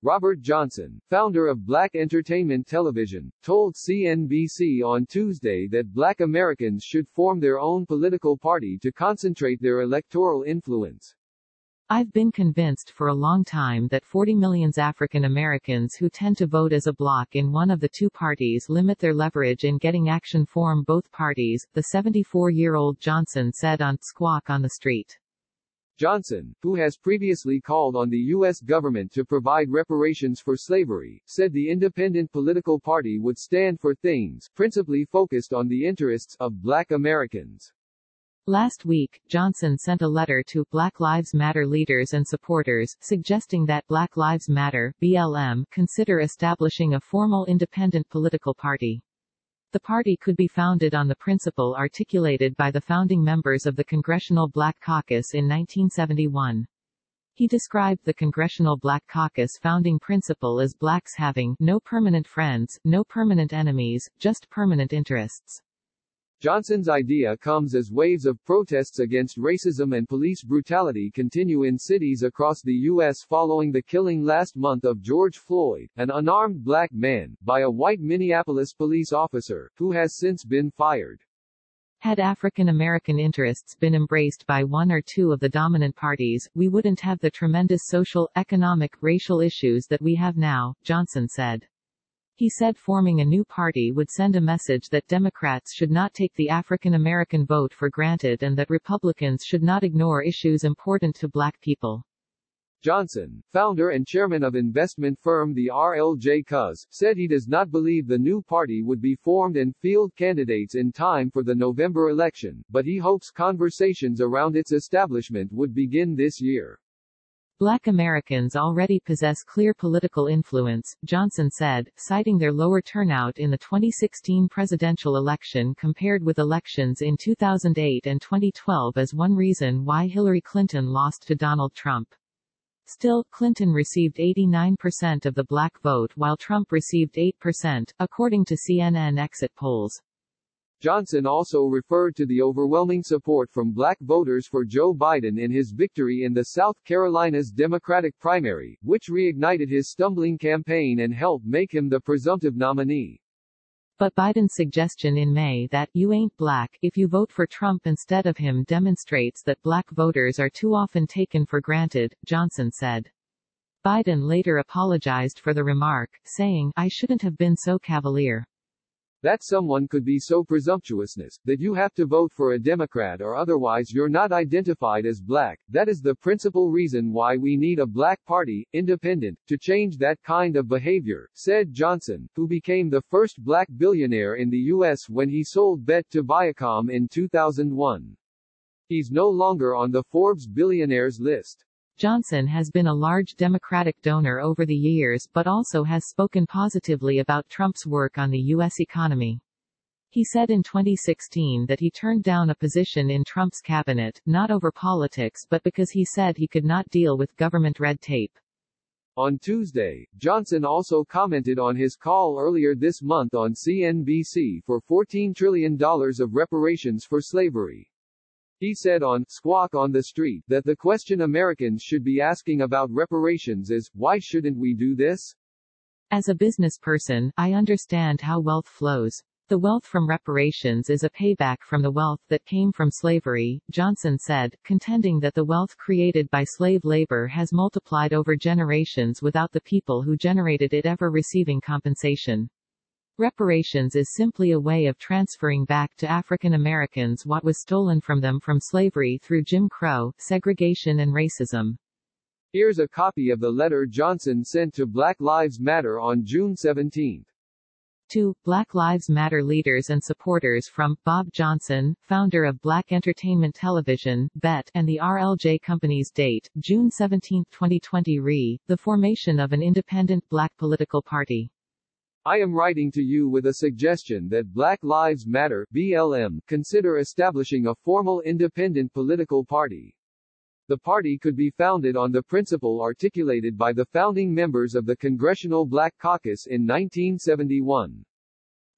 Robert Johnson, founder of Black Entertainment Television, told CNBC on Tuesday that Black Americans should form their own political party to concentrate their electoral influence. I've been convinced for a long time that 40 million African Americans who tend to vote as a bloc in one of the two parties limit their leverage in getting action from both parties, the 74-year-old Johnson said on Squawk on the Street. Johnson, who has previously called on the U.S. government to provide reparations for slavery, said the independent political party would stand for things, principally focused on the interests, of Black Americans. Last week, Johnson sent a letter to Black Lives Matter leaders and supporters, suggesting that Black Lives Matter, BLM, consider establishing a formal independent political party. The party could be founded on the principle articulated by the founding members of the Congressional Black Caucus in 1971. He described the Congressional Black Caucus founding principle as blacks having no permanent friends, no permanent enemies, just permanent interests. Johnson's idea comes as waves of protests against racism and police brutality continue in cities across the U.S. following the killing last month of George Floyd, an unarmed black man, by a white Minneapolis police officer, who has since been fired. Had African American interests been embraced by one or two of the dominant parties, we wouldn't have the tremendous social, economic, racial issues that we have now, Johnson said. He said forming a new party would send a message that Democrats should not take the African American vote for granted and that Republicans should not ignore issues important to black people. Johnson, founder and chairman of investment firm the RLJ Cuz, said he does not believe the new party would be formed and field candidates in time for the November election, but he hopes conversations around its establishment would begin this year. Black Americans already possess clear political influence, Johnson said, citing their lower turnout in the 2016 presidential election compared with elections in 2008 and 2012 as one reason why Hillary Clinton lost to Donald Trump. Still, Clinton received 89% of the black vote while Trump received 8%, according to CNN exit polls. Johnson also referred to the overwhelming support from black voters for Joe Biden in his victory in the South Carolina's Democratic primary, which reignited his stumbling campaign and helped make him the presumptive nominee. But Biden's suggestion in May that you ain't black if you vote for Trump instead of him demonstrates that black voters are too often taken for granted, Johnson said. Biden later apologized for the remark, saying, "I shouldn't have been so cavalier. That someone could be so presumptuous that you have to vote for a Democrat or otherwise you're not identified as black. That is the principal reason why we need a black party, independent, to change that kind of behavior," said Johnson, who became the first black billionaire in the U.S. when he sold BET to Viacom in 2001. He's no longer on the Forbes billionaires list. Johnson has been a large Democratic donor over the years but also has spoken positively about Trump's work on the U.S. economy. He said in 2016 that he turned down a position in Trump's cabinet, not over politics but because he said he could not deal with government red tape. On Tuesday, Johnson also commented on his call earlier this month on CNBC for $14 trillion of reparations for slavery. He said on Squawk on the Street that the question Americans should be asking about reparations is, why shouldn't we do this? As a business person, I understand how wealth flows. The wealth from reparations is a payback from the wealth that came from slavery, Johnson said, contending that the wealth created by slave labor has multiplied over generations without the people who generated it ever receiving compensation. Reparations is simply a way of transferring back to African Americans what was stolen from them from slavery through Jim Crow, segregation and racism. Here's a copy of the letter Johnson sent to Black Lives Matter on June 17. To Black Lives Matter leaders and supporters from Bob Johnson, founder of Black Entertainment Television, BET, and the RLJ Company's date, June 17, 2020 the formation of an independent black political party. I am writing to you with a suggestion that Black Lives Matter, BLM, consider establishing a formal independent political party. The party could be founded on the principle articulated by the founding members of the Congressional Black Caucus in 1971.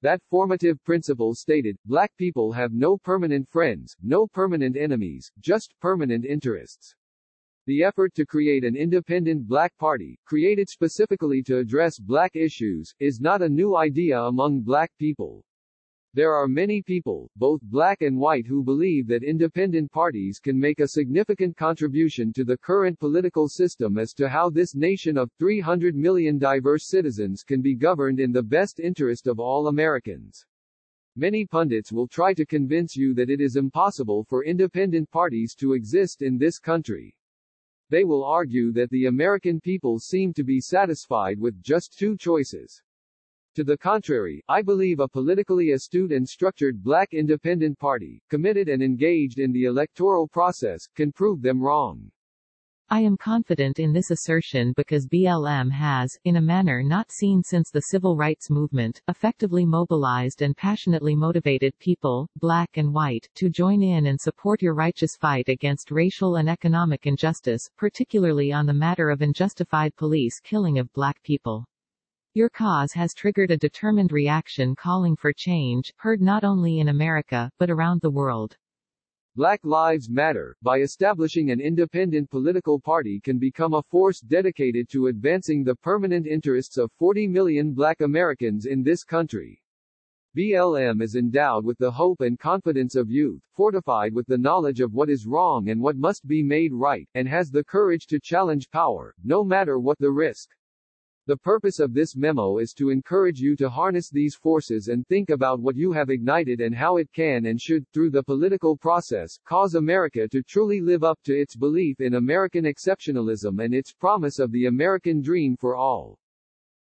That formative principle stated, black people have no permanent friends, no permanent enemies, just permanent interests. The effort to create an independent black party, created specifically to address black issues, is not a new idea among black people. There are many people, both black and white, who believe that independent parties can make a significant contribution to the current political system as to how this nation of 300 million diverse citizens can be governed in the best interest of all Americans. Many pundits will try to convince you that it is impossible for independent parties to exist in this country. They will argue that the American people seem to be satisfied with just two choices. To the contrary, I believe a politically astute and structured black independent party, committed and engaged in the electoral process, can prove them wrong. I am confident in this assertion because BLM has, in a manner not seen since the civil rights movement, effectively mobilized and passionately motivated people, black and white, to join in and support your righteous fight against racial and economic injustice, particularly on the matter of unjustified police killing of black people. Your cause has triggered a determined reaction calling for change, heard not only in America, but around the world. Black Lives Matter, by establishing an independent political party, can become a force dedicated to advancing the permanent interests of 40 million black Americans in this country. BLM is endowed with the hope and confidence of youth, fortified with the knowledge of what is wrong and what must be made right, and has the courage to challenge power, no matter what the risk. The purpose of this memo is to encourage you to harness these forces and think about what you have ignited and how it can and should, through the political process, cause America to truly live up to its belief in American exceptionalism and its promise of the American dream for all.